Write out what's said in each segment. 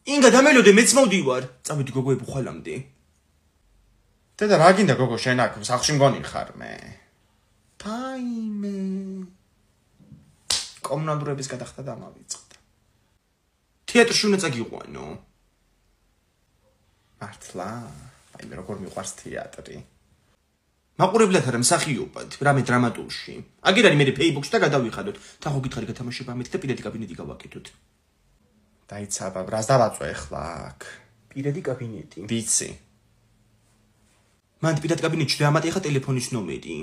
ინგა დამელოდე მეც მოვდივარ. წავედი გოგოები ხვალამდე. დედა რა გინდა გოგო შენ აქ სახლში მგონი ხარ მე? ფაიმე. კომუნალურების გადახდა დამავიწყდა. თეატრში უნდა წაგიყვანო. მართლა? აი მე როგორ მიყვარს თეატრი. მაყურებლად არა მსახიობად, რამე დრამატურში. აგერ არის მე Facebook-ში და გადავიხადოთ. თან ხო გითხარი გათამაშება ამით და პირადი კაბინეტი გავაკეთოთ. დაიცაბა, რას დავაწვე ახლა აქ? პირადი კაბინეტი. ვიცი. მან პირადი კაბინეტში დაამატე ხა ტელეფონის ნომერი.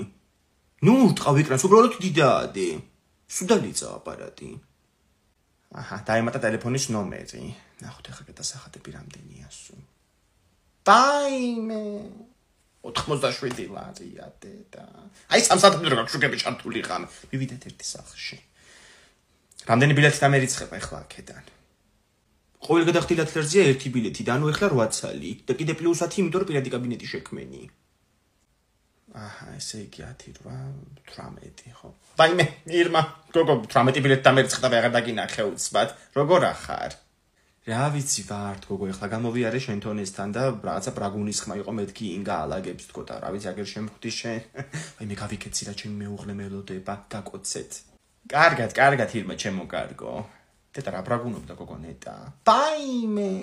ნუ ურტყავ ეკრანს, უბრალოდ დიდაადე. სუდალიწა აპარატი. აჰა, დაემატა ტელეფონის ნომერი. ნახოთ ახლა გადასახადები რამდენია სულ. Time 87 ლარია დედა. აი 3 საათამდე როგორ გშუქები ჩართული ხარ. მივიდეთ ერთი სახლში. რამდენი ბილეთი დამერიცხება ახლა აქედან? ყოველ გადახდილად ლერძია 1 ბილეთი და ანუ ახლა 8 ცალი და კიდე პლუს 10 იმიტომ რომ პირადი კაბინეტი შექმენი. აჰა, ესე იგი 10 8 18 ხო. ვაიმე, ირმა, გოგო 18 ბილეთი დამერიცხდა და აღარ დაგინახე უცბად. როგორ ახარ? რა ვიცი ვარ, გოგო, ახლა გამოვიარე შენ თონესთან და რაღაცა პრაგუნის ხმა იყო მეთქი ინგა ალაგებს თქო და რა ვიცი აგერ შემხვდი შენ. აი მე გავიქეცი რა ჩემი მეუღლე მელოდება, გაკოცეთ. კარგად, ირმა, ჩემო კარგო. დედა რა პრაგუნობდა გოგო ნეტა? ფაიმე.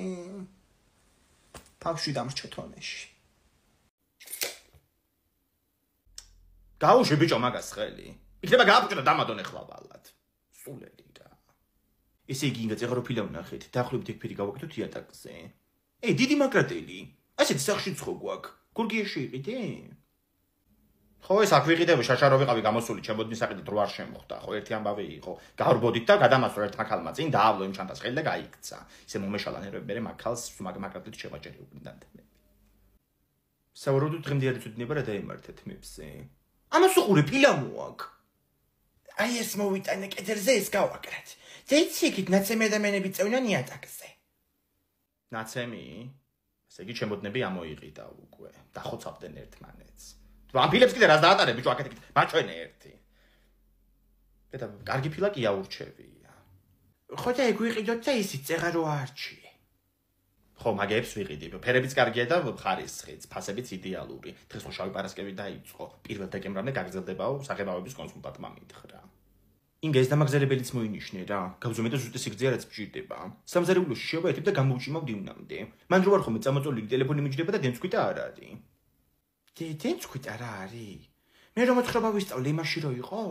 ბავშვი დამრჩა თონეში. გაუშვი ბიჭო მაგას ხელი. იქნება გააფუჭდა დამადონ ახლა ვალად. სულელი. ესე იგი ინგა წეღარო ფილა ვნახეთ. დაახლოებით ეგ ფერი გავაკეთოთ იატაკზე. დიდი მაგრატელი. ასეთი სახში ცხო გვაქვს. გურგიაში იყიდე? ხო, ეს აქ ვიყიდები, შაშარო ვიყავი გამოსული, ჩემბოდის საყიდით რო არ შემხვდა. ხო, ერთი ამბავი იყო. გავრბოდით და გადამასვლა ერთ მაქალმა წინ დაავლო იმ ჩანტას ხელი და გაიქცა. ისე მომეშალა ნერვები, მე მაქალს მაგრატელით შევაჭერი უკრიდან. სავარაუდოდ დღემდე არ იცოდინება რა დაემართეთ მეფზე. ამას უყურე ფილა მოაქვს. აი ეს მოვიტანე კედელზე ეს გავაკრათ. ძეიციქით ნაცემი ადამიანები წევნან იატაკზე. ნაცემი? ესე იგი ჩემბოდნები ამოიყიდა უკვე. დახოცავდნენ ერთმანეთს. ამ ფილებს კიდე რას დაატარე ბიჭო აქეთ მაჩვენე ერთი. და კარგი ფილა კი აურჩევია. ხო და ეგ ვიყიდოთ და ისიც წეღარო არჩიე. ხო, მაგებს ვიყიდი. ფერებიც კარგია და ხარისხიც, ფასებიც იდეალური. დღეს ხო შავი პარასკევი დაიწყო. 1 დეკემბრამდე გაგრძელდებაო სახელმწიფოების კონსულტანტმა მითხრა. ინგა ეს დამაგზავრებელიც მოინიშნე რა. გავზომე და ზუსტი სიგრძე რაც მჭირდება. სამზარეულოში შევაერთებ და გამოვჭიმავ დინამდე. მან რო არ ხომ წამოწოლილი ტელეფონი მიჯდება და დენცხვიტა არ არის. დენცხვიტა რა არის? მე რომ მოთხრობა ვისწავლე იმაში რო იყო?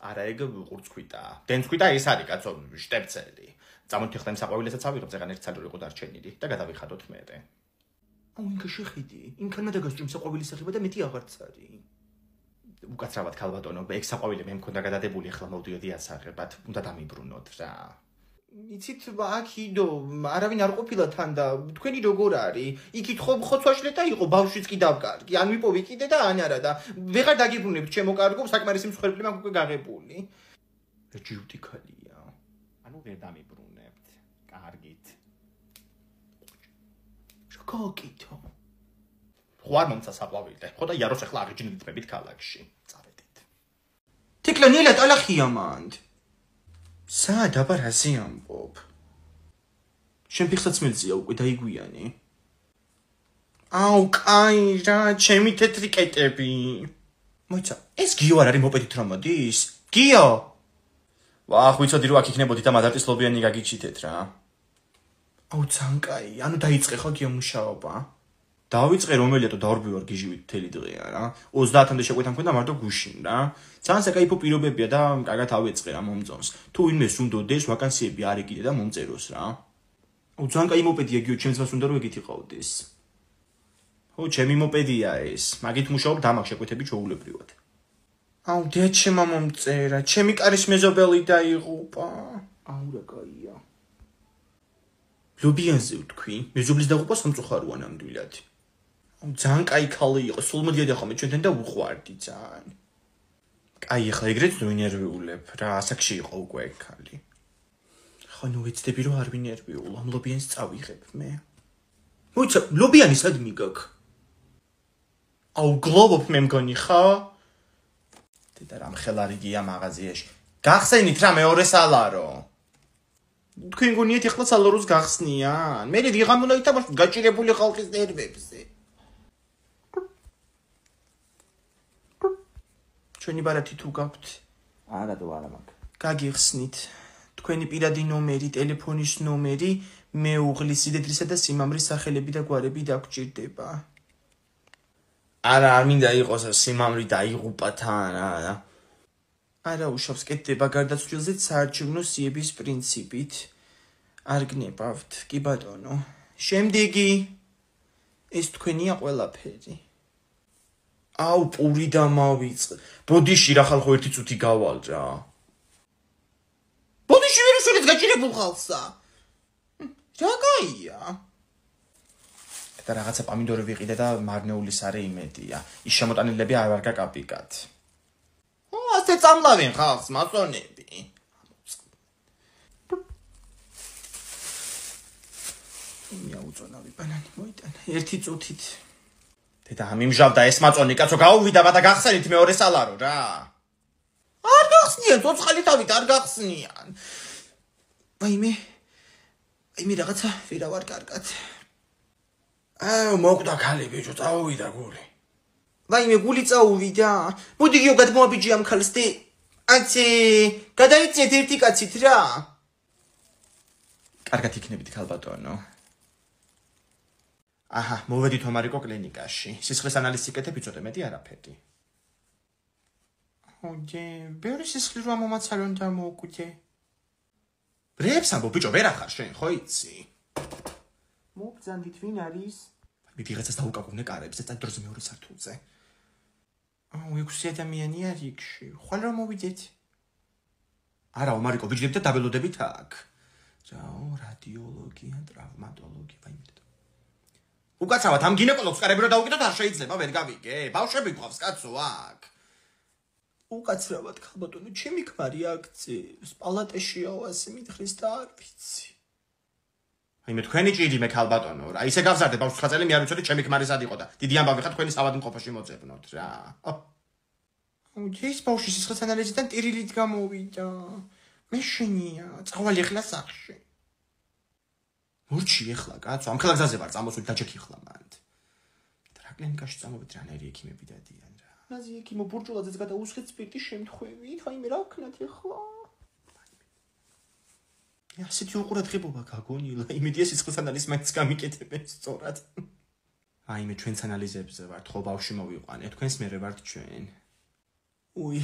არა, ეგ ყურწხვიტა. დენცხვიტა ის არის კაცო, შტებცელი. წამოდი ხლა იმ საყვავილესაც ავიღებ, ზეგან ერთი ცალი რო იყო დარჩენილი და გადავიხადოთ მერე. აუ ინგა შეხედი. ინქანმა დაგასჭრიმ საყვავილის სახება და მეტი აღარც არის. უკაცრავად ქალბატონო, ეგ საყვავილი მე მქონდა გადადებული, ახლა მოვდიოდი ასაღებად, უნდა დამიბრუნოთ რა. იცით, აქიდო, არავინ არ ყოფილა თან და თქვენი როგორ არის? იქით ხო ხოცვაშლეტა იყო, ბავშვიც კი დავკარგი, ან ვიპოვი კიდე და ან არა და ვეღარ დაგიბრუნებთ ჩემო კარგო, საკმარისი მსხვერპლი მაქვს უკვე გაღებული. ჯიუტი ქალია. ანუ ვერ დამიბრუნებთ. კარგით. შოკოკითო. ხო არ მომცა საყვავილე. ხო და იაროს ახლა აღიჯნებით ქალაქში. წავედით. თეკლანილა ტალახია მანდ. საათ აბა რაზე ამბობ? შენ ფიხსაც მელზია უკვე დაიგვიანი. აუ, კაი რა, ჩემი თეთრი კეტები. მოიცა, ეს გიო არ არის მოპედით რომ მოდის? გიო! ვახ, ვიცოდი რომ აქ იქნებოდი და მადარტისლობიანი გაგიჩითეთ რა. აუ, ძალიან კაი, ანუ დაიწყე ხო გიო მუშაობა? დავიწყე რომელია თუ დავრბივარ გიჟივით მთელი დღეა რა. 30-მდე შეკვეთა მქონდა მარტო გუშინ რა. ძალიან საკაიფო პირობებია და კარგად ავეწყე რა მომწონს. თუ ვინმეს უნდოდეს ვაკანსიები არ ეკიდე და მომწეროს რა. აუ ძალიან კაი მოპედია გიო, ჩემს მას უნდა რომ ეგეთი ყავდეს. ხო, ჩემი მოპედია ეს. მაგით მუშაობ და მაგ შეკვეთები ჩაულებრივად. აუ დეჩემა მომწერა, ჩემი კარის მეზობელი დაიღუპა. აუ რა კაია. ლობიანზე ვთქვი, მეზობლის დაღუპვა სამწუხაროა ნამდვილად. ძალიან კაი ქალი იყო, სულ მოდიოდა ხოლმე ჩვენთან და უყვარდი ძალიან. კაი, ახლა ეგრეთ ვინერვიულებ რა, ასაკში იყო უკვე ეგ ქალი. ხო, ნუ ვიცდები რომ არ ვინერვიულ, ამ ლობიანს წავიღებ მე. მოიცა, ლობიანი სად მიგაქ? აუ, გლობობ მე მგონი ხო? დედა რამ ხელარიგია მაღაზიაში. გახსენით რა მეორე სალარო. თქვენ გონიათ ეხლა სალაროს გახსნიან? მე ვიღამ უნდა ითამაშოთ გაჭირებული ხალხის ნერვებზე. ჩვენი ბარათი თუ გაქვთ? არა დო არა მაგ. გაგიხსნით. თქვენი პირადი ნომერი, ტელეფონის ნომერი, მეუღლის სიდიდრისა და სიმამრის სახელები და გვარები დაგჭირდება. არა, არ მინდა იყოს სიმამრი დაიღუპა თან, არა. არა უშავს კეთდება გარდაცვლილზე საარჩევნო სიების პრინციპით. არ გნებავთ, კი ბატონო. შემდეგი ეს თქვენია ყველაფერი. აუ, პური დამავიწყე. ბოდიში რა ხალხო ერთი წუთი გავალ რა. ბოდიში ვერ შეიძლება გაჭირებულ ხალხსა. რა გაია? და რაღაცა პამინდორი ვიყიდე და მარნეული სარე იმედია. ის შემოტანილები არ გაკაპიკათ. ასე წამლავენ ხალხს მასონები. მიაუწონავი ბანანი მოიტანა ერთი წუთით. დედა ამიმჟავდა ეს მაწონი კაცო გაუვიდა და გახსენით მეორე სალარო რა. არ გახსნიან, ცოცხალი თავით არ გახსნიან. ვაიმე რაღაცა ვერავარ კარგად. მოკვდა ქალი ბიჭო, წაუვიდა გული. ვაიმე გული წაუვიდა. მოდი გიო გადმოაბიჯი ამ ქალს და აცი გადაიწიეთ ერთი კაცით რა. კარგად იქნებით ქალბატონო. აჰა, მოვედით ომარიკო კლინიკაში. სისხლის ანალიზი იკეთებ, იცოდე მეტი არაფერი. ოდე, ბევრი სისხლი რა მომაცალონ და მოუკვდე. ბრებს ამბობ ბიჭო, ვერ ახარ შენ, ხო იცი? მობძანდით ვინ არის? მე ვიღაცას დაუკაკუნე კარებს და დროზე მეორე სართულზე. 6 ადამიანი არის იქში. ხვალ რა მოვიდეთ? არა, ომარიკო ვიჯდებ და დაბელოდებით აქ. რაო, რადიოლოგია, ტრავმატოლოგია, ვაიმე. უკაცრავად ამ გინეკოლოგს კარები რა დაუკიდოთ არ შეიძლება, ვერ გავიგე. ბავშვები გვყავს კაცო აქ. უკაცრავად ხალბატონო, ჩემი ქმარი აქცევს, პალატაშიაო ასე მითხრეს და არ ვიცი. ვაიმე თქვენი ჭირი მე ქალბატონო რა. ისე გავზარდე ბავშვს ხაწელი მე არ ვიცოდი ჩემი ქმარი სად იყო და დიდი ამბავი ხარ თქვენი ავადმყოფოში მოძებნოთ რა. ეს ბავშვი სისხლის ანალიზიდან ტირილით გამოვიდა. მე შენია, წავალ ეხლა სახში. მორჩი ეხლა კაცო, ამ ხელა გზაზე ვარ წამოსული დაჭექი ხლა მანდ. რა კლინიკაში წამოვიდ რანერი ექიმები დადიან რა. რაზი ექიმო ბურჭულაძეც გადაუსხეთ სპირტის შემთხვევით, ვაიმე რა ვქნათ ეხლა? ასეთი უყურადღებობა გაგონილა, იმედია სისხლის ანალიზს მაინც გამიკეთებენ სწორად. ვაიმე ჩვენს ანალიზებზე ვართ, ხო ბავშვი მოვიყვანე, თქვენს მერე ვართ ჩვენ. უი,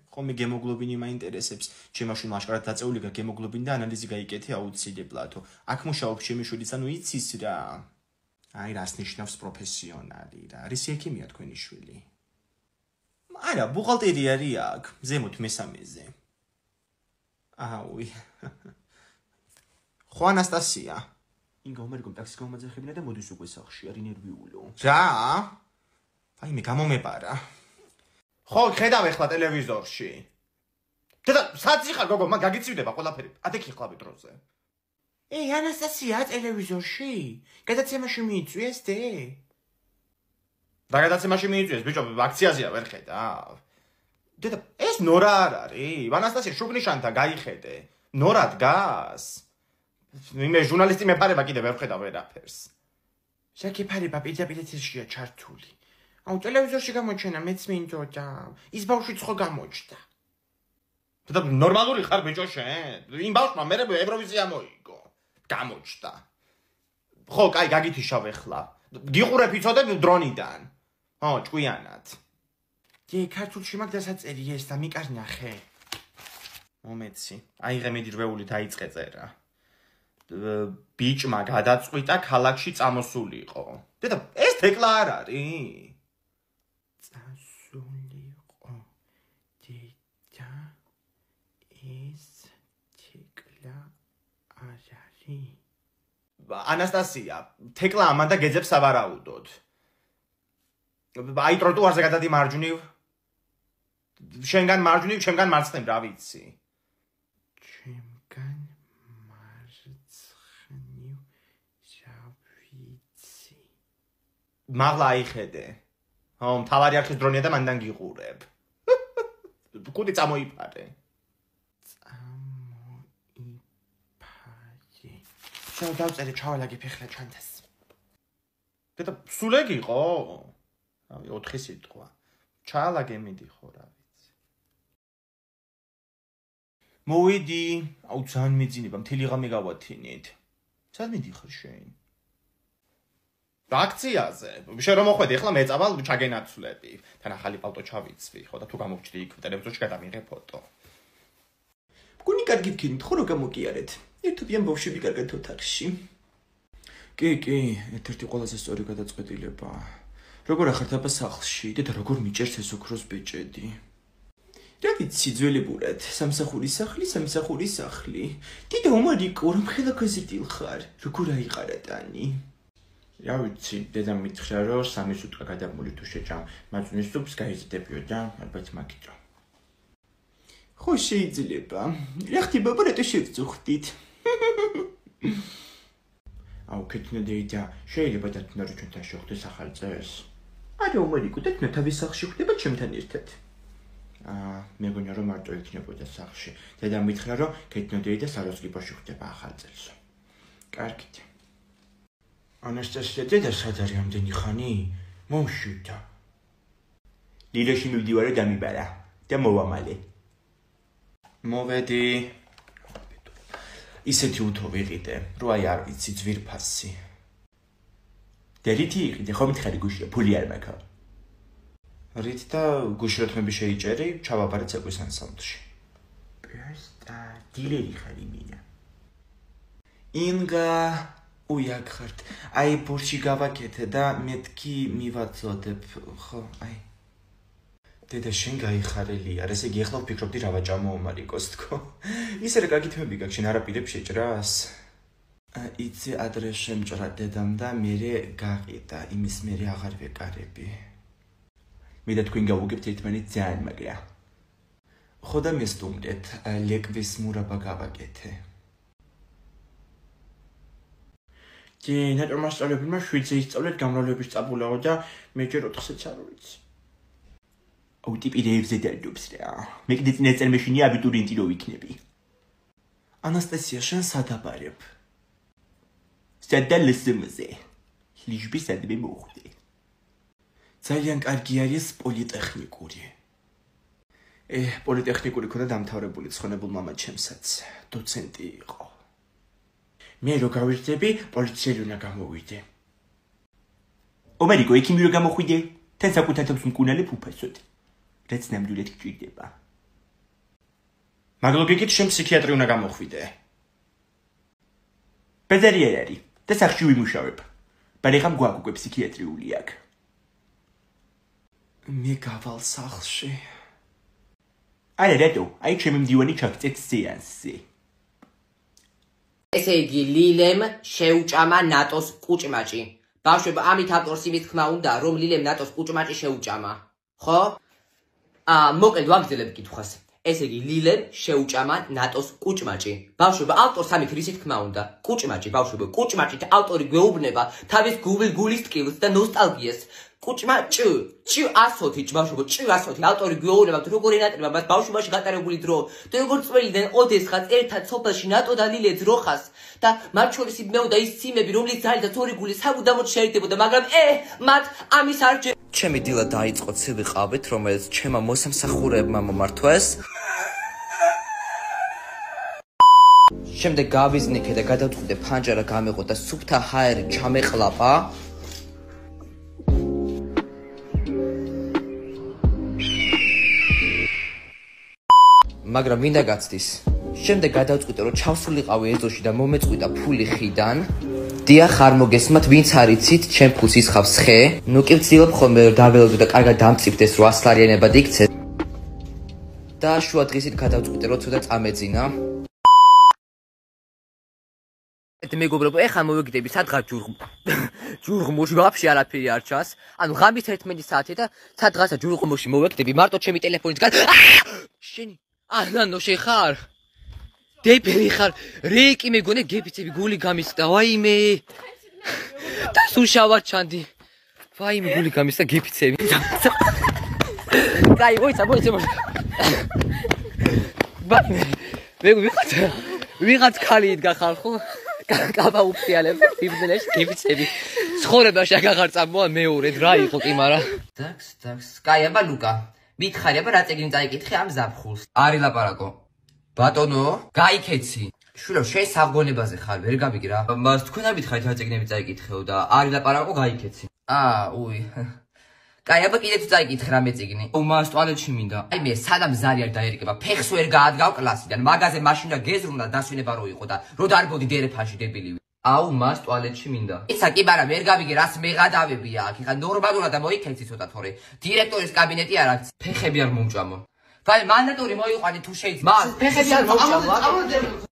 ხომი გემოგლობინი მაინტერესებს. ჩემმა შვილმა აშკარად დაწეული გემოგლობინი და ანალიზი გაიკეთე აუცილებლადო. აქ მუშაობს ჩემი შვილიც, ანუ იცის რა. აი რას ნიშნავს პროფესიონალი რა. არის ექიმია თქვენი შვილი? არა, ბუღალტერი არის აქ, ზემოთ მესამეზე. აუი. ხო ანასტასია. ინგა ომერიკომ ტაქსის გამომაძახებინა და მოდის უკვე სახლში, არის ნერვიულო. რა? ვაიმე გამომეპარა. ხო, ხედავ ეხლა ტელევიზორში. დედა, სად იხარ გოგო, მაგ გაგიწვიდება ყველაფერი. ადექი ხლავე დროზე. ანასტასია ტელევიზორში? გადაცემაში მიიწვიეს დე? და გადაცემაში მიიწვიეს, ბიჭო, აქციაზეა ვერ ხედავ. დედა, ეს ნორა არ არის? ანასტასია შუბნიშანთან გაიხედე. ნორა დგას? მე ჟურნალისტი მეფარება კიდე ვერ ხედავ ვერაფერს. შეკიფარება პირდაპირეთშია ჩართული. აუ ტელევიზორში გამოჩენა მეც მინდოდა. ის ბავშვიც ხო გამოჩნდა. და ნორმალური ხარ ბიჭო შენ? იმ ბავშვმა მე ევროვიზია მოიგო. გამოჩნდა. ხო, კაი, გაგითიშავ ეხლა. გიყურებ იცოდე დრონიდან. ხო, ჭკვიანად. დი ქართულში მაგ დასაწერი ეს და მიკარნახე. მომეცი. აიღე მიდი რვეული დაიწყე წერა. ბიჭმა გადაწყვიტა ქალაქში წამოსულიყო. დედა, ეს თეკლა არ არის? წასულიყო. დედა, ეს თეკლა არ არის? ანასტასია, თეკლა ამან და გეძებს ავარაუდოდ. აი ტროტუარზე გადადი მარჯვნივ. შენგან მარჯვნივ, ჩემგან მარცხნივ, რა ვიცი. ჩემგან მარცხნივ, რა ვიცი. მაღლა აიხედე. ხო, მთავარი არხის დრონია და მანდან გიყურებ. კუდი წამოიფარე. წამოიფარე. შენ დავწერე ჩავალაგე ფეხლა ჩანთას. დედა სულ ეგ იყო? რავი 4 სიტყვა. ჩაალაგე მიდიხო რა ვიცი. მოვიდი, აუ ძალიან მეძინება, მთელი ღამე გავათინით. სად მიდიხარ შენ? აქციაზე. შენ რომ მოხვედი, ახლა მეწავალ ჩაგენაცვლები. თან ახალი პალტო ჩავიცვი, ხო და თუ გამოვჭდი იქ ტელევიზორში გადამიღე ფოტო. მგონი კარგი ვქენით, ხო რა გამოგიარეთ. ერთობიან ბავშვები კარგად ოთახში. კი, ერთ-ერთი ყველაზე სწორი გადაწყვეტილება. როგორ ახართ აბა სახლში? დედა როგორ მიჭერს ეს ოქროს ბეჭედი? რა ვიცი, ძველებურად, სამსახურის სახლი. დედა ომარიკო, რომ ხელა გაზრდილ ხარ. როგორ აიყარა ტანი? რა ვიცი, დედა მითხრა, რომ 3 სუტყვა გადამული თუ შეჭამ, მაწვნის სუპს გაიზრდებიო და ალბათ მაგიტო. ხო შეიძლება. რა ხდება, რატო შევწუხდით? აუ კეთნედეიდა, შეიძლება დათნორი ჩვენთან შეხვდეს ახალ წელს. არა ომარიკო, დათნა თავის სახლში ხდება ჩემთან ერთად. მეგონა რომ მარტო იქნებოდა სახლში. დედა მითხრა, რომ კეთნედეიდა საროსკიპოში ხდება ახალ წელს. კარგით. ანასტასია დედა სად არის ამდენი ხანი? მომშვიდა. ლილაში მივდივარ და დამიბარა და მოვამალე. მოვედი. ისეთი უთო ვიყიდე, რო აი არ ვიცი ძვირფასი. დერითი იყიდე, ხომ მითხარი გუშია, ფული არ მაქვს. რით და გუშროთმები შეიჭერი, ჩავაბარე ცეკვის ანსამბლში. პესტა, დილერი ხარი მინა. ინგა უიაგხართ, აი ბურში გავაკეთე და მეთქი მივაწოდებ, ხო, აი. დედა შენ გაიხარელი არ, ესე იგი ახლა ვფიქრობდი რა ვაჭამო ომარიკოს თქო. ისე რა კარგი თემები გაქვს, შენ არაპირებ შეჭრას. იცი ადრე შემჭრა დედამ და მერე გაყიდა, იმის მერე აღარ ვეკარები. მე და თქვენ გავუგებთ ერთმანეთს ძალიან მაგრა. ხო და მესტუმრეთ, ლეკვის მურაბა გავაკეთე. დი ნატურმასწავლებელმა 7-ზე ისწავლეთ გამრავლების წაბულაო და მე ჯერ 4-ზეც არ ვიცი. აუ ტიპი რეებზე დარდობს რა. მე კიდე წინა წელმეშინია აბიტურიენტი რო ვიქნები. ანასტასია შენ სადაბარებ? სადალესმზე. ლიჟბი სადმე მოხდე. ძალიან კარგი არის პოლიტექნიკური. პოლიტექნიკური ქონდა დამთავრებული ცხონებულ მამა ჩემსაც. დოცენტი იყო. მე რო გავირთები, პოლიციელი უნდა გამოვიდე. ომარიკო, ექიმი რო გამოხვიდე, თან საკუთარ თავს მკუნალებ უფასოდ. რაც ნამდვილად გჭირდება. მაგ ლოგიკით შენ ფსიქიატრი უნდა გამოხვიდე. ბედერი არ არის და სახში ვიმუშავებ. ბარეხა მგვაქვს უკვე ფსიქიატრიული აქ. მე გავალ სახლში. არა რატო? აი ჩემი მდივანი ჩაგწეთ სეანსზე. ესე იგი ლილემ შეუჭამა ნატოს კუჭმაჭი. ბავშვებო, ამით ავტორს იმის თქმა უნდა, რომ ლილემ ნატოს კუჭმაჭი შეუჭამა. ხო? მოკლედ ვაგრძელებ კითხვას. ესე იგი ლილემ შეუჭამა ნატოს კუჭმაჭი. ბავშვებო, ავტორს ამით რისი თქმა უნდა? კუჭმაჭი, ბავშვებო, კუჭმაჭით ავტორი გვეუბნება თავის გულის ტკივილს და ნოსტალგიას. კუჭმაჭი, ჭი ასოთი, ბავშვებო, ჭი ასოთი, ავტორი გვეუბნება როგორ ენატრება მას ბავშვობაში გატარებული დრო და როგორ წველიდან ოდესღაც ერთად სოფელში ნატო და ლილე ძროხას და მათ შორის იმეოდა ის ციმები, რომლის ძალითაც ორი გული სამუდამოდ შეერთებოდა, მაგრამ მათ ამის არ ჯერ. ჩემი დილა დაიწყო ცივი ყავით, რომელიც ჩემმა მოსამსახურეებმა მომართვეს. შემდეგ გავიზნიქე და გადავწყვიტე ფანჯარა გამეყო და სუფთა ჰაერი ჩამეყლაპა. მაგრამ მინდა გაცდის. შემდეგ გადავწყვიტე რომ ჩავსულიყავი ეზოში და მომეწყვიტა ფული ხიდან. დიახ, არ მოგესმათ, ვინც არიცით, ჩემ ფულს ისხავს ხე. ნუ კი ვცდილობ ხოლმე რომ დაველოდო და კარგად დამწიფდეს 800 ლარიანებად იქცე. და შუა დღისით გადავწყვიტე რომ ცოტა წამეძინა. მეგობრებო, ეხლა მოვიგდები სადღაც ჯურღმოში ვაფშე არაფერი არ ჩანს. ანუ ღამის 11 საათი და სადღაცა ჯურღმოში მოვიგდები მარტო ჩემი ტელეფონის გან. შენი ანანო შეხარ? დეპერი ხარ? რეიკი მეგონე გეფიცები გული გამისდა. ვაიმე. და სუშავად ჩანდი. ვაიმე გული გამისდა გეფიცები. კაი, მოიცა. ვაიმე. ვიღაც ქალი იდგა ხარ ხო? კაბა უფრიალებს ფიბნელეში გიფიცები. ცხოვრებაში აღარ წამოა მეორედ რა იყო კი მარა. დაქს. კაი აბა ლუკა. მითხარი აბა რა წეგნი წაიკითხე ამ ზაფხულს. არი ლაპარაკო. ბატონო, გაიქეცი. შვილო, შენ საღგონებაზე ხარ, ვერ გავიგე რა. მას თქვენ არ მითხარით რა წეგნები წაიკითხეო და არი ლაპარაკო გაიქეცი. უი. კაი აბა კიდე თუ წაიკითხე რამე წიგნი. მას ტუალეტში მინდა. აი მე სადამ ზარი არ დაერიკება, ფეხს ვერ გაადგავ კლასიდან. მაგაზე მაშინა გეზრუნა დასვენება რო იყო და რო დარბოდი დერეფანში დებილი. მას ტუალეტში მინდა. ისა კი მაგრამ ვერ გავიგე რას მეღადავებია აქ. ხა ნორმალურად მოიქეცი ცოტა თორე. დირექტორის კაბინეტი არ აქვს. ფეხები არ მომჭამო. ვაი მანდატორი მოიყვანე თუ შეიძლება. მას ფეხები არ მომჭამო.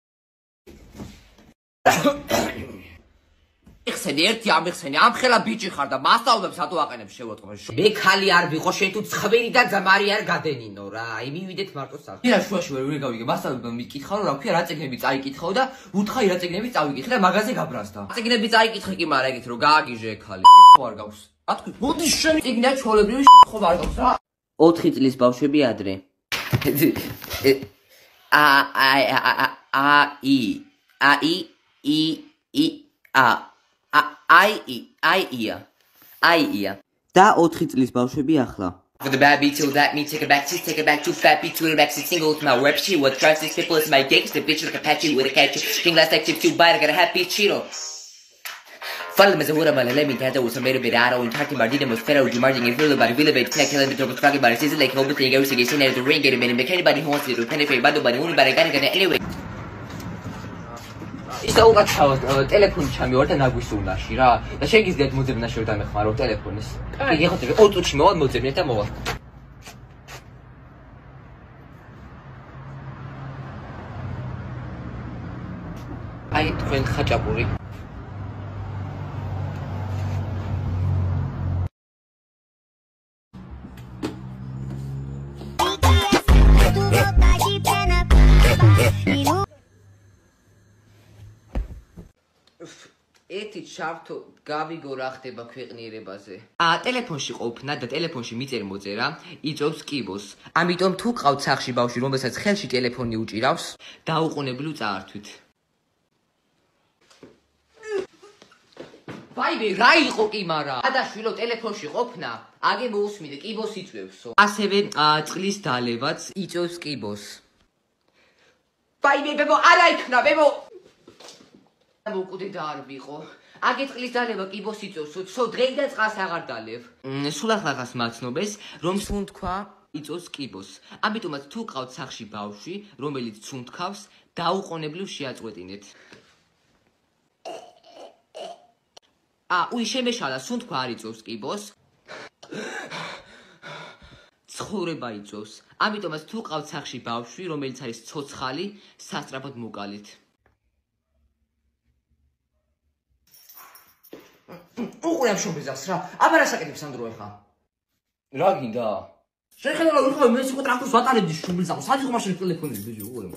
ეხსენი ერთი ამეხსენი ამ ხელა ბიჭი ხარ და მასწავლებს რატო აყენებს შევატყობ. მე ხალი არ ვიყო შენ თუ ცხვირი და ძმარი არ გადენინო რა. აი მივიდეთ მარტო სახში. ირა შუაში ვერ გავიგე. მასწავლებმა მიკითხა რომ რა ქვია რა წიგნები წაიკითხო და უთხარი რა წიგნები წავიკითხე და მაგაზე გაბრაზდა. წიგნები წაიკითხე კი მაგრამ ეგეთ რომ გააგიჟე ხალი. ხო არ გავს. რა თქვი? მოდი შენ წიგნია ჩოლებრივი ხო არ გავს რა. 4 წლის ბავშვები ადრე. აია და 4 წლის ბავშვები ახლა For the bad beat till that me take it back to fat beat to the back single to my rap sheet what drives these people is my gigs the bitch like a patchy with a catch king last like chip too bite I got a happy cheeto Follow me Zahura let me tell you some made a bit out and talking about them was federal margin and feel about real bit tech killing the talking about it is like everything every single at the ring get a minute anybody who wants to penetrate by the only but I gotta anyway ისე უკაცრავად ტელეფონი ჩამივარ და ნაგვისულაში რა და შეგიძლიათ მოძებნა შევდამეხმარო ტელეფონის. იგი ხო 2 წუთში მოვალ მოძებნეთ და მოვალ. აი თქვენ ხაჭაპური. ერთი ჩართო გავიგო რა ხდება ქვეყნიერებაზე. ტელეფონში ყოფნა და ტელეფონში მიწერ მოწერა იწვევს კიბოს. ამიტომ თუ ყავთ სახში ბავშვი, რომელსაც ხელში ტელეფონი უჭირავს, დაუყოვნებლივ წაართვით. ვაიმე, რა იყო კი მარა? ადაშვილო ტელეფონში ყოფნა, აგე მოусმინე კიბოს იწვევსო. ასევე წყლის დალებაც იწვევს კიბოს. ვაიმე, ბებო, არა იქნა, ბებო. მოკუდე და არ ვიყო. აგე წყლის დალება კიბოს იწევს, სო დღეიდან წყალს აღარ დალევ. სულ ახლა მაცნობეს, რომ სუნთქვა იწევს კიბოს. ამიტომაც თუ ყავთ სახში ბავშვი, რომელიც სუნთქავს, დაუყოვნებლივ შეაწყვეტინეთ. უი შემეშალა, სუნთქვა არ იწევს კიბოს. ცხოვრება იწევს. ამიტომაც თუ ყავთ სახში ბავშვი, რომელიც არის ცოცხალი, სასწრაფოდ მოკალით. უყურე ამ შობიზავს რა. აბა რა საკეთებს ანდრო ახლა? რა გინდა? შეხედა რომ ხო მე სულ ტრაქტორს ვატარებდი შუბილზავს. საერთოდ იყო მაშინ ტელეფონი ბიჭო უყურე.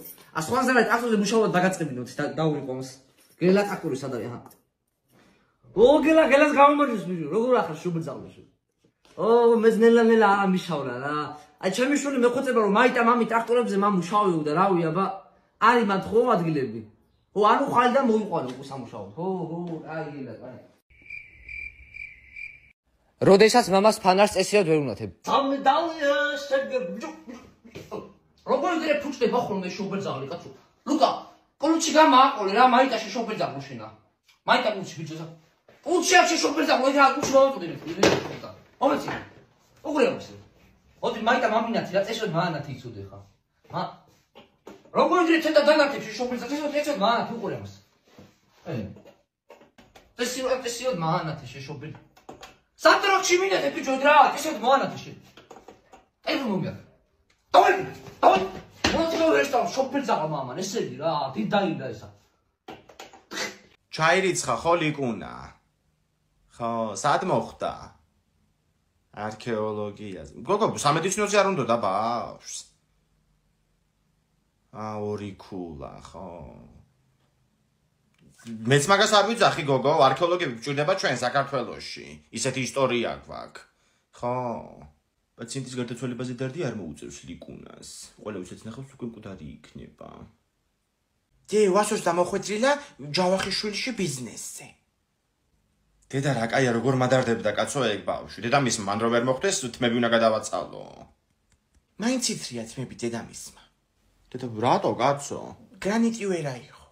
სხვანზე რა ტრაქტორზე მუშაობად დაგაწებინოთ დაურიყოს. გელა ტრაქტორი სად არის ახლა? გელას გამომარჯოს ბიჭო. როგორ ახლა შუბილზავს? მეზნელა ამიშავრა რა. აი ჩემი შვილი მეხოცება რომ მაიტა მამი ტრაქტორებზე მამუშავეო და რავი აბა არის მათ ხო ადგილები. ანუ ხალ და მოიყვანო უკვე სამუშაოდ. აი გელა კაი. როდესაც მამას ფანარს წესიად ვერ უნათებ. როგორ იდრე ფუჭდება ხოლმე შუბერძაღლი კაცო. ლუკა, კოლუჩი გამააყოლე რა, მაიტაში შუბერძაღლო შენა. მაიტა კულჩი ბიჭო. კულჩი აქ შუბერძაღლო რა, კულჩი მოვაწოდე. მომეცი. უყურე ამის. მოდი მაიტა მამინათი რა წესიად მაანათი იცოდე ხა. როგორ იდრე ცოტა დანართებში შუბერძაღლი, წესიად მაანათი უყურე ამის. წესიად მაანათი შუბერძაღლი. Сантрокში მინეთე ბიჭო რა, ისეთ მოანათში. აი მომია. დავი. მოწოვე ესტავ შოპერძაღა მამან, ესენი რა, დიდაიდა ესა. ჩაირიცხა ხო ლიკუნა. ხო, სად მოხდა? არქეოლოგიაზე. გოგო, სამედიცინოზე არ უნდა ბავშვს. ორი ქულა, ხო. მეც მაგას არ ვიძახი გოგო, არქეოლოგები გვჭირდება ჩვენ საქართველოში. ისეთი ისტორია გვაქვს. ხო. პაციენტის გარდაცვალებაზე დარდი არ მოუწევს ლიკუნას. ყველა ვისაც ნახავს უკვე მკვდარი იქნება. ვასოს დამოხვედრილა ჯავახიშვილში ბიზნესზე. დედა რა კაია როგორ მადარდებდა კაცო ეგ ბავშვი. დედამისმა მან რო ვერ მოხდეს თმები უნდა გადავაცალო. მაინც იცრია თმები დედამისმა. დედა რატო კაცო? გრანიტი ვერა იყო.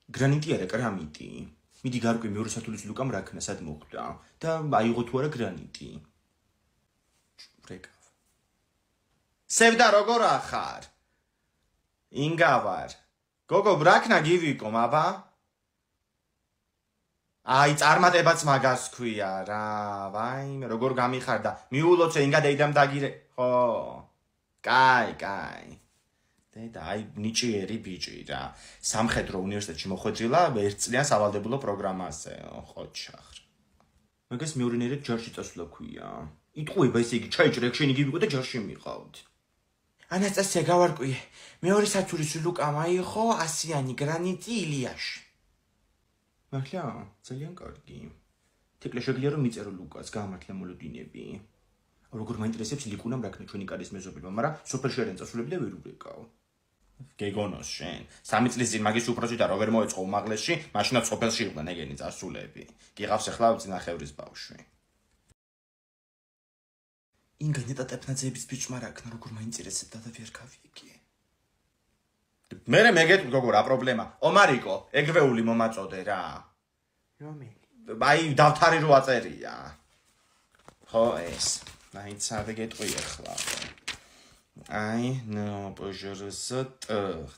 გრანიტი არა კრამიტი. მიდი გარკვე მეორე სართულის ლუკამ რა ქნა სად მოხვდა და აიღო თუ არა გრანიტი. ჭვრეკავ. სევდა როგორ ახარ? ინგა ვარ. გოგო ბრაქნა გივიკო მაბა? აი წარმატებაც მაგას ქვია რა. ვაიმე როგორ გამიხარდა. მიულოცე ინგა დეიდამ დაგირე. ხო. კაი. და აი ნიჭიერი ბიჭი რა. სამხედრო უნივერსიტეტში მოხვედრილა ერთწლიან სავალდებულო პროგრამაზე, ხოჩახ. მაგას მეორენერად ჯარში წასვლა ქვია. იტყუება ესე იგი ჩაიჭრე შენი გივიყო და ჯარში მიყავთ. ანასტასია გავარკვიე. მეორე სართულის ლუკამ აიღო 100-იანი გრანიტი ილიაში. მართლა? ძალიან კარგი. თეკლე შეგვიძლია რომ მიწერო ლუკას გამართლა მოლოდინები. როგორ მაინტერესებს ლიკუნამ რა ქნა ჩვენი კარის მეზობელმა, მაგრამ სოფელში არიან წასულები და ვერ ურეკავ. გეგონოს შენ. 3 წლის წინ მაგის უფროსი და რო ვერ მოეწყო უმაღლესში, მაშინაც სოფელში იყვნენ ეგენი წასულები. გიღავს ახლა ძნახევრის ბავშვი. ინგა ნეტა ტეპნაძეების ბიჭმა რა ქნა როგორ მაინტერესებდა და ვერ გავიგე. მერე მეგეთქვი გოგო რა პრობლემა? ომარიკო, ეგრეული მომაწოდე რა. რომელი? აი დავთარი რო აწერია. ხო ეს. მაინც არ გეტყვი ახლა. აი, ნო, პოჟორსო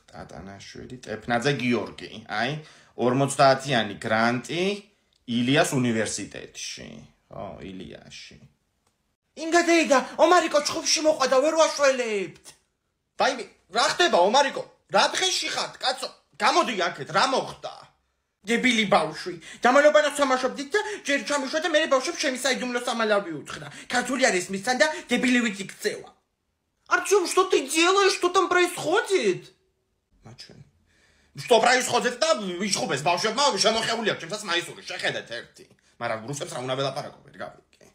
ტატანაშვილი, ტეფნაძე გიორგი. აი, 50-იანი გრანტი ილიას უნივერსიტეტში. ხო, ილიაში. ინგა დეიდა, ომარიკო ჩხუბში მოყვა და ვერ ვაშველებთ. ვაიმე, რა ხდება ომარიკო? რა დღეში ხართ, კაცო? გამოდი აქეთ, რა მოხდა? დებილი ბავშვი. დამალობანას თამაშობდით და ჯერ ჩამიშვა და მე ბავშვებს ჩემი საიდუმლო სამალავი უთხრა. ქართული არის მისთან და დებილი ვიცი ქცევა. Артём, что ты делаешь? Что там происходит? Мачен. Что происходит там? Вიშხუბეს ბავშვებმა შემოხეული აქვს ჩემსაც მაისური შეხედეთ ერთი. მაგრამ რუსებს რა უნდა ველაპარაკობენ, გავიგე.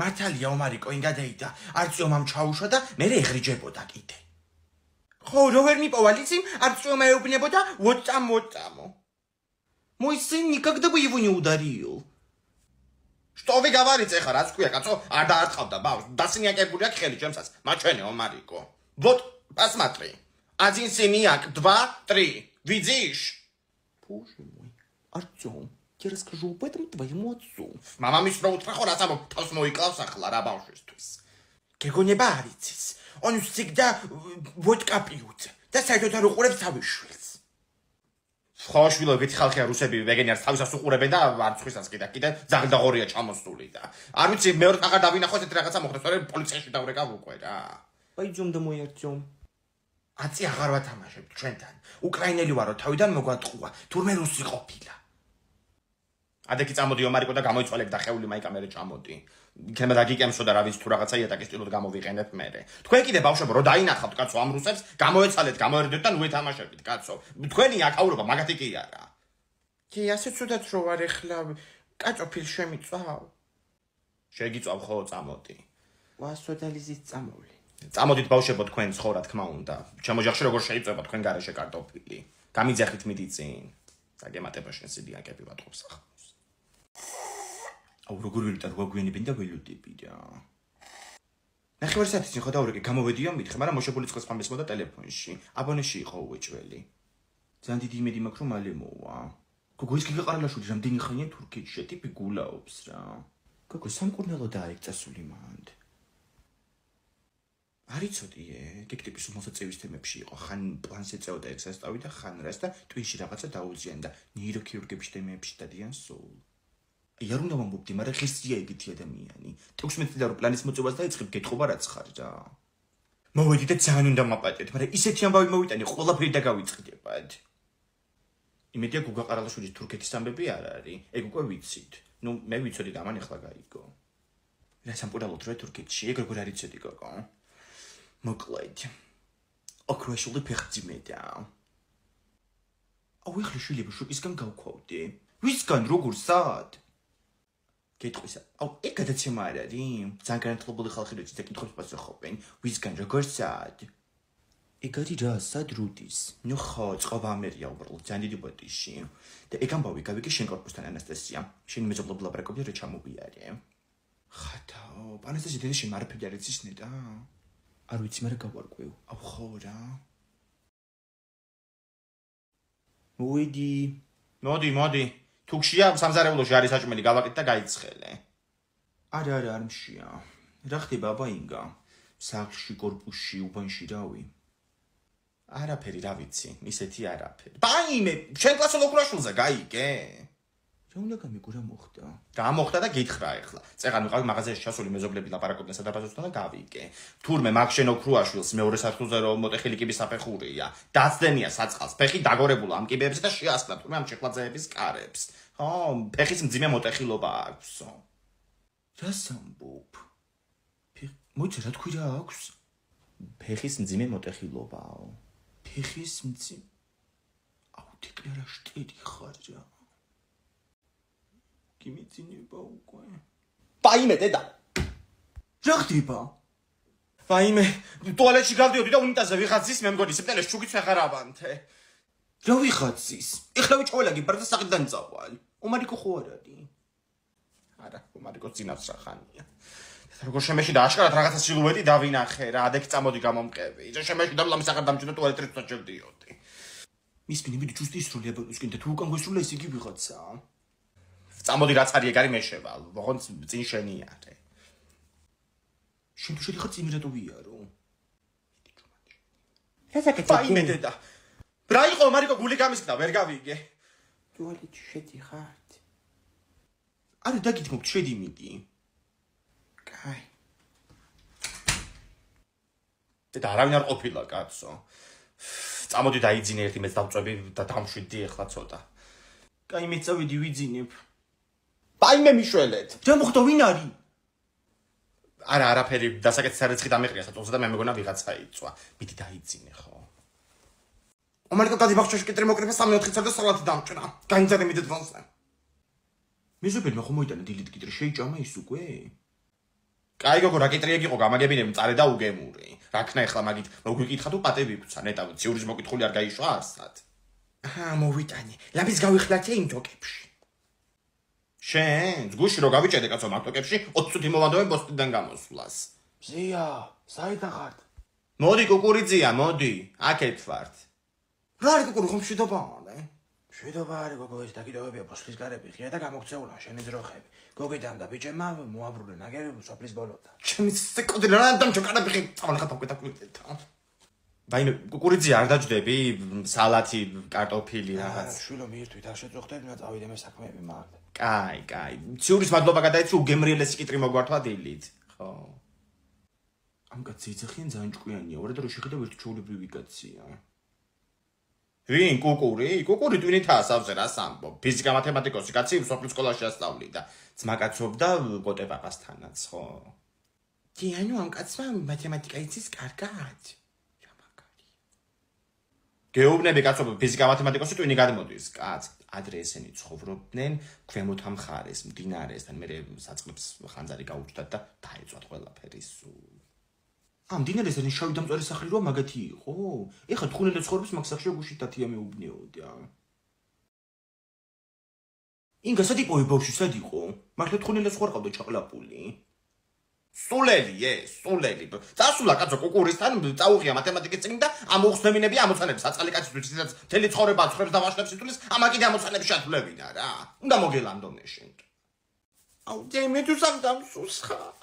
მართალია ომარიკო ინგა დეიდა. არტიომამ ჩაუშვა და მე ეღრიჯებოდა კიდე. ხო, რო ვერ მიპოვა ლიციმ, არტიომა ეუბნებოდა ვოტამო. Мой сын никогда бы его не ударил. Что вы говорите, ხა რაც ქვია, кацо? არ დაარტყავდა ბავშვს. დასინიაკებული აქვს ხელი ჩემსაც. მაჩვენე омарико. Вот, посмотри. Один синяк, 2, 3. Видишь? Боже мой. Артём, я расскажу об этом твоему отцу. მამამის რო უთხრა ხო რაც ამბობ, თავს მოიკლავს ახლა რა ბავშვისთვის. გეგონება არ იცის. Он всегда водка пьют. და საერთოდ არ უყურებს თავის შვილს. ხო, შვილოებით ხალხია რუსები ვეგენიარს თავისას უყურებენ და არ ცხვისაც კიდე ძაღლი და ღორია ჩამოსული და არ ვიცი მეორე აღარ დავინახოთ ეს რაღაცა მოხდა, სწორედ პოლიციაში დავრეკავ უკვე რა. Пойдём домой, Артём. აცი აღარ ვათამაშებთ ჩვენთან. უკრაინელი ვარო, თავიდან მოგვატყუა. თურმე რუსი ყოფილა. ადექი წამოდი ომარიკო და გამოიწვალებ და ხეული მაი კამერე ჩამოდი. იქნება დაგიკემსო და რა ვიცი თუ რაღაცა იატაკის სტილოდ გამოვიყენებ მე. თქვენ კიდე ბავშვებო რო დაინახავთ კაცო ამ რუსებს, გამოეცალეთ, გამოერდეთ და ნუ ეთამაშებით კაცო. თქვენი აკაურობა მაგათი კი არა. კი, ასე ცუდად რო ვარ ეხლა, კაწოფილ შემიწვავ. შეგიწვავ ხო, წამოდი. ვასოდალიზის წამოვლი. წამოდით ბავშვებო თქვენ ხო რა თქმა უნდა. ჩემო ჯახში როგორ შეიწება თქვენ გარეშე კარტოფილი. გამიძახით მიდი წინ. დაგემატება შენ სიდიაკები ვატყობს ახლა. აუ როგორ ვილიტარ გვაგვიანებენ და ველოდები რა. ნახევარ საათის წინ ხო დავრეკე, გამოვედიო მითხე, მაგრამ მოშებული წყლის ხამ მესმოდა ტელეფონში. აბონეში იყო უეჭველი. ძალიან დიდი იმედი მაქვს რომ მალე მოვა. გოგო ის გიგაყარალაშვილი რამდენი ხანია თურქეთში, ტიპი გულაობს რა. გოგო სამკურნალო დაიქცა სული მანდ. არიცოდიე, ეგ ტიპის მოსაწევის თემებში იყო, ხან პლანს ეწეოდა ექსასტავი და ხან რას და ტვინში რაღაცა დაუძიან და ნეიროქირურგების თემებში დადიან სულ. აი არ უნდა ვამბობდი, მაგრამ ხესია ეგეთი ადამიანი. 16 წლიდან რო პლანის მოწევას დაიწყებ, გეტყობა რაც ხარ რა. მოვედი და ძალიან უნდა მაპატიეთ, მაგრამ ისეთი ამბავი მოვიტანე, ყველაფერი დაგავიწყდებად. იმედია გუგა ყარალაშვილის თურქეთის ამბები არ არის. ეგ უკვე ვიცით. ნუ მე ვიცოდი და ამან ახლა გაიგო. რა სამყურალოდ რო თურქეთში, ეგ როგორ არიცოდი გოგო? მოკლედ. ოქროშული ფეხძიმე და. აუ ეხლა შვილები შოკისგან გავქვავდი. ვისგან როგორ სად? გეტყვისა. აუ ეგ გადაცემა არ არის? ძალიან განათლებული ხალხი როდის დაკითხვებს პასუხობენ. ვისგან როგორ სად? ეგარი რა, სად რუდის? ნუ ხო, წყობა ამერია უბრალოდ, ძალიან დიდი ბოდიში. და ეგ ამბავი გავიგე შენ კორპუსთან ანასტასია. შენ მეზობლად ლაპარაკობდი რა ჩამოვიარე. ხათაო, ანასტასია დედა შენ არაფერი არ იცის ნეტა? არ ვიცი, მაგრამ გავარკვევ. აუ ხო რა. მოდი. თუ გშია სამზარეულოში არის საჭმელი გავაკეთე და გაიცხელე. არა, არ მშია. რა ხდება აბა ინგა? სახლში, კორპუსში, უბანში რავი. არაფერი რა ვიცი, ისეთი არაფერი. ბაიმე, შენ კლასო ლოკურაშულზე გაიგე? რა უნდა გამიგო რა მოხდა? რა მოხდა და გითხრა ახლა. წეღან ვიყავი მაღაზიაში ჩასული მეზობლები ლაპარაკობდნენ სადაბაზოსთან და გავიგე. თურმე მაგ შენ ოქრუაშვილს მეორე სართულზე რომ მოტეხილი კიბის საფეხურია. დაცდენია საწყალს, ფეხი დაგორებულა ამ კიბეებზე და შეასკნა თურმე ამ ჩეხვაძეების კარებს. ხო, ფეხის მძიმე მოტეხილობა აქვსო. რა სამბობ? მოიცა რა თქვი რა აქვს? ფეხის მძიმე მოტეხილობაო. ფეხის მძიმე. აუ დეკლარა შტირი ხარ რა. გიმიძინება უკვე. ბაიმე დედა. რა ხდება? ბაიმე, ტუალეტში გავდიოდი და უნიტაზზე ვიღაცის მე მგონი სეპტემბერში შუქიც ვეღარ ავანთე. რა ვიღაცის? ეხლა ვიჭოლა გიბარდა საყიდან წავალ. ომარიკო ხო არ არის? არა, ომარიკო წინავს რა ხანია. როგორ შემეში და აშკარად რაღაცა სილუეტი დავინახე რა, ადექი წამოდი გამომყევი. იცი შემეში და ლამის აღარ დამჭირდა ტუალეტში წავდიოდი. მის მინიმი ჯუსტი ისროლია ბოლოსკენ და თუ უკან გვისრულა ის იგი ვიღაცა. წამოდი რაც არის ეგ არის მე შევალ, ოღონდ წინ შენი არე. შენ თუ შედიხარ წინ რატოვიარო? რა საკეთე? ბაიმე დედა. რა იყო მარიკო გული გამისკდა, ვერ გავიგე. ტუალეტში შედიხართ? არა დაგითმობ, შედი მიდი. კაი. დედა არავინ არ ყოფილა კაცო. წამოდი დაიძინე ერთი მეც დავწვევი და დამშვიდი ახლა ცოტა. კაი მეწავედი ვიძინებ. ბაიმე მიშველეთ. რა მოხდა ვინ არის? არა არაფერი დასაკეთე სარეცხი დამეყრია საწოლზე და მე მეგონა ვიღაცა იწვა. მიდი დაიძინე ხო. ომარიკო დადი ბახჩაში კიტრი მოკრიფა 3-4 წელი და სალათი დამჭრა. განძადე მიდი დვანსა. მეზობელმა ხომ მოიტანა დილით კიტრი შეიჭამა ის უკვე? კაი გოგო რა კიტრია გიყო გამაგებინებ მწარე და უგემური. რა ქნა ახლა მაგით მოგვიკითხა თუ პატები გვცა ნეტა ციურის მოკითხული არ გაიშვა არსად. აჰა მოვიტანე. ლამის გავიხლათე იმ თოკებში. შენ ზგუში რო გავიჭედე კაცო მაგ თოკებში 20 წუთი მოვანდოვე ბოსტიდან გამოსვლას. ზია, საიდან ხარ? მოდი კუკურიძია, მოდი. აქეთ ვართ. რა არის კუკური ხომ შედობაანე? შვიდობა არის გოგო ეს დაკიდოებია ბოსლის გარები ღია და გამოგცეულა შენი ძროხები. გოგიდან და ბიჭებმა მოაბრუნე ნაგებები სოფლის ბოლოდან. ჩემი სეკონდი რა დამჭო კარაბიხი წავლა ხა თავკეთა კვირტეთა. ბაიმე კუკურიძია არ დაჯდები სალათი, კარტოფილი რაღაც. შვილო მიირთვით არ შეწუხდები და წავიდე მე საქმეები მაგ. კაი. ციურის მადლობა გადაეცი უგემრიელესი კიტრი მოგვართვა დილით. ხო. ამ კაცი იძახიან ძალიან ჭკვიანია, ვარ და რო შეხედავ ერთ ჩაულებრივი კაცია. ვინ კუკური? კუკური ტვინითაა სავზე რა სამბო. ფიზიკა მათემატიკოსი კაცი სოფლის სკოლაში ასწავლიდა. ძმაკაცობდა კოტეპაპასთანაც, ხო? დიანო ამ კაცმა მათემატიკა იცის კარგად. რა მაგარია. გეუბნები კაცო ფიზიკა მათემატიკოსი ტვინი გადმოდის, კაც. ადრე ესენი ცხოვრობდნენ ქვემოთ ამ ხარეს, მდინარესთან, მე საწყლებს ხანძარი გაუჭდათ და დაეწვათ ყველაფერი სულ. ამ დინერესთან შავი დამწვარი სახლი რო მაგათი იყო? ეხლა თხუნელე ცხოვრობს მაგ სახლში გუშინ დათია მეუბნეოდა. ინგა სად იყო ბავშვი სად იყო? მართლა თხუნელე სხვა ყავდა ჩაყლაპული. სულელი. წასულა კაცო კუკურისთან წაუღია მათემატიკის წიგნი და ამოხსნებინები ამოცანებს საწყალი კაცის ვისაც მთელი ცხოვრება აცხრებს და ვაშლებს იტულის ამაკიდე ამოცანებს შეთვლებინა რა. უნდა მოგელანდონე შენ. აუ მე თუ სამდამსულს ხარ.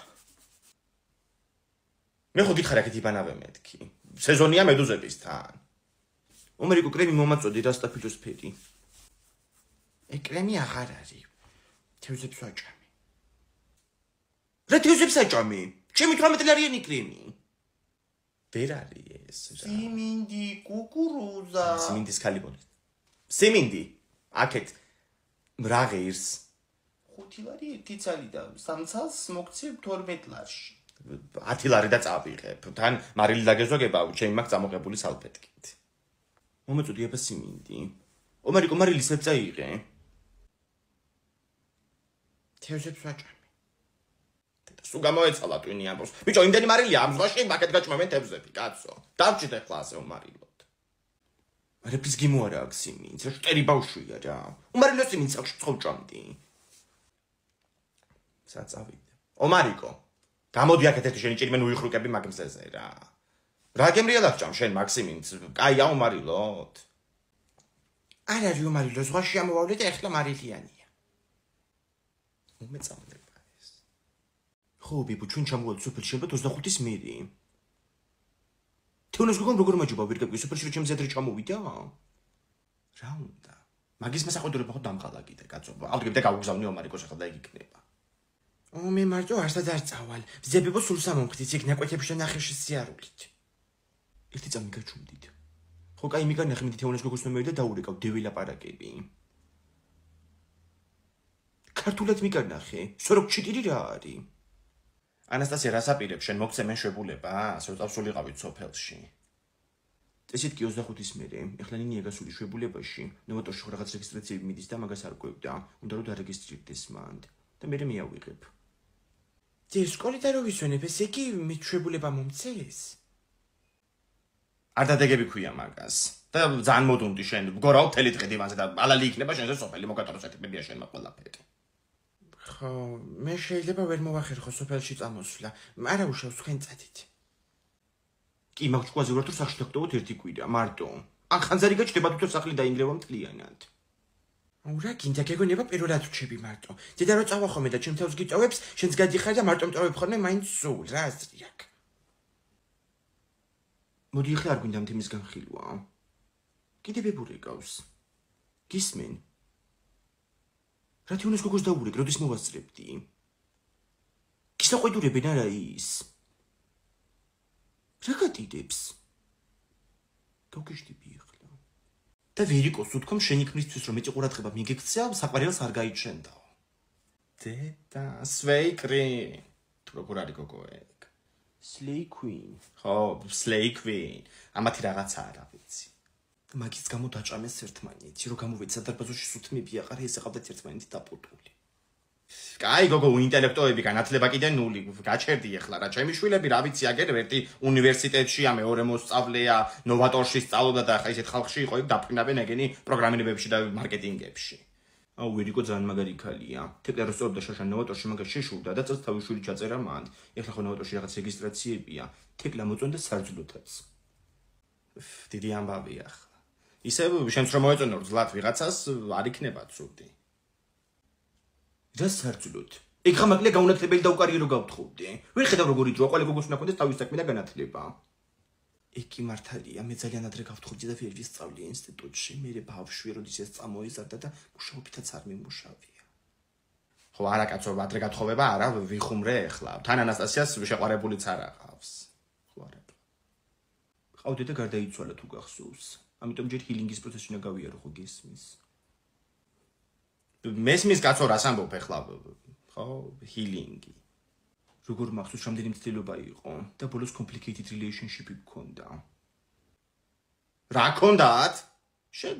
მე ხო გითხარ აქეთ იბანავე მეთქი. სეზონია მედუზებისთან. ომერიკო კრემი მომაწოდი რა სტაფილოს ფერი. კრემი აღარ არის. თევზებს ვაჭამი. რა თევზებს აჭამი? ჩემი 18 ლარიანი კრემი. ვერ არის ეს რა. სიმინდი, კუკურუზა. სიმინდის ქალიბონი. სიმინდი. აქეთ რა ღირს? 5 ლარი 1 წალი და 3 წელს მოგცემ 12 ლარში. 10 ლარი და წავიღებ. თან მარილი დაგეზოგებავ, ჩემი მაქვს წამოღებული სალფეტკით. მომეწოდი აბა სიმინდი. ომერიკო მარილის ებ წაიღე. თევზებს ვაჭამი. სულ გამოეცალა ტვინი ამბობს. ბიჭო, იმდენი მარილია ამ ზღვაში, მაგეთ გაჭმევენ თევზები, კაცო. დავჭით ახლა ასე უმარილოთ. არაფრის გიმო არა აქვს იმის, რა შტერი ბავშვია რა. უმარილოს იმის სახში წოვჭამდი. საწავიდე. ომარიკო, გამოდი აქეთ ერთი შენი ჭირმენ უიხრუკები მაგ მზეზე რა. რა გემრიელად ჭამ შენ მაქსიმინს? კაია უმარილოთ. არ არის უმარილო, ზღვაში ამოვავლეთ და ახლა მარილიანია. უმეწამდება ეს. ხო, ბიბუ, ჩვენ ჩამოვალთ სოფელში ალბათ 25-ის მერი. თეონას გოგომ როგორ მაჯობა ვირგები სოფელში ჩემს ედრი ჩამოვიდა? რა უნდა? მაგის მასაყიდურება ხო დამყალა კიდე, კაცო. ავდგები და გავუგზავნი ომარიკოს ახლა და იგი იქნება. მე მარტო არსად არ წავალ. ზებებო სულ სამომხდით იქ ნაკვეთებში და ნახევში სიარულით. ერთი წამი გაჩუმდით. ხო, კაი, მიგანახე მიდი თეონას გოგოს ნომერი და დაურეკავ დევილაპარაკები. ქართულად მიგანახე, სოროკ ჩიტირი რა არის? ანასტასია, რას აპირებს შენ მოგცემენ შვებულება, ასე რომ წავსულიყავით სოფელში. წესით კი 25-ის მერე, ეხლა ნინია გასული შვებულებაში, ნოვატორში ხო რაღაც რეგისტრაციები მიდის და მაგას არ ყვევდა, უნდა რომ დარეგისტრირდეს მანდ და მე მეავიღებ. სკოლიდან რო ვისვენებ, ესე იგი მე შვებულება მომცეს? არ დადეგები ქვია მაგას. და ძალიან მოდუნდი შენ, გორაო მთელი დღე დივანზე და ალალი იქნება შენზე სოფელი, მოგატაროს ეთებია შენმა ყველაფერი. ხო, მე შეიძლება ვერ მოვახერხო სოფელში წამოსვლა. არა უშავს თქვენ წადით. კი, მაგ ჭკვაზე ვარ თუ სახში დაგდოვოთ ერთი კვირა, მარტო. ან ხანძარი გაჩნდება თუ სახლი დაინგრევა მთლიანად. რა გინდა გეგონება პირველად ვჩები მარტო. დედა რო წავა ხოლმე და ჩემ თავს გიწოვებს, შენც გადიხარ და მარტო მტოვებ ხოლმე მაინც სულ, რა აზრი აქვს? მოდი ახლა არ გვინდა თემის განხილვა. კიდე ბებური გავს. გისმენ? რა თუნეს გოგოს დაურეკ, როდის მოვასწრებდი? გისაყვედურებენ არა ის? რა გატიდებს? გავგეშტები ახლა. და ვერიკოს უთქვამ შენი ქმნისთვის რომ მეწი ყურადღება მიგექცია, საყვარელს არ გაიჩენდაო. დედა, სვეიკრი. თუ როგორ არის გოგო ეგ? Slay Queen. ხო, Slay Queen. ამათი რაღაცა არა ვიცი. და მაგის გამო დაჭამეს ერთმანეთი, რომ გამოვეცა დარბაზოში სუთმები აყარა, ეს ეყავდათ ერთმანეთი დაპუტული. კაი, გოგო, ინტელექტოები განათლება კიდე ნული. გაჩერდი ახლა რა, ჩემი შვილები რა ვიცი, აგერ ერთი უნივერსიტეტშია, მეორე მოსწავლეა, ნოვატორში სწავლობდა და ახლა ისეთ ხალხში იყო, იქ დაფრინავენ ეგენი პროგრამირებებში და მარკეტინგებში. აუ, ვერიკო ძალიან მაგარი ქალია. თეკლე რო სწავლობდა შაშან ნოვატორში, მაგას შეშულდა და წელს თავი შვილი ჩაწერა მან. ეხლა ხო ნოვატორში რაღაც რეგისტრაციებია. თეკლა მოწონდა სარძლოთაც. დიდი ამბავია ახლა. ისე შენც რომ მოეწონო ძლად ვიღაცას არ იქნება ცუდი. რა სარძლოთ? ეგ ხამაკლე გაუნათლებელი და უკარიერო გავთხოვდი. ვერ ხედავ როგორი დროა, ყველა გოგოს უნდა ქონდეს თავის საქმე და განათლება. ეგ კი მართალია, მე ძალიან ადრე გავთხოვდი და ვერ ვისწავლე ინსტიტუტში. მე ბავშვი როდის ეს წამოიზარდა და მუშაობითაც არ მიმუშავია. ხო, არა კაცო, ადრე გათხოვება არა, ვიხუმრე ახლა. თან ანასტასიას შეყვარებულიც არ აყავს. ხო, არა. ყავდე და გარდაიცვალა თუ გახსოვს. ამიტომ ჯერ ჰილინგის პროცესში უნდა გავიარო, ხო გესმის? მესმის კაცო, რას ამბობ ახლა? ხო, ჰილინგი. როგორ მახსოვს, რამდენი მცდელობა იყო და ბოლოს complicated relationship-ი გქონდა. რა გქონდათ? შენ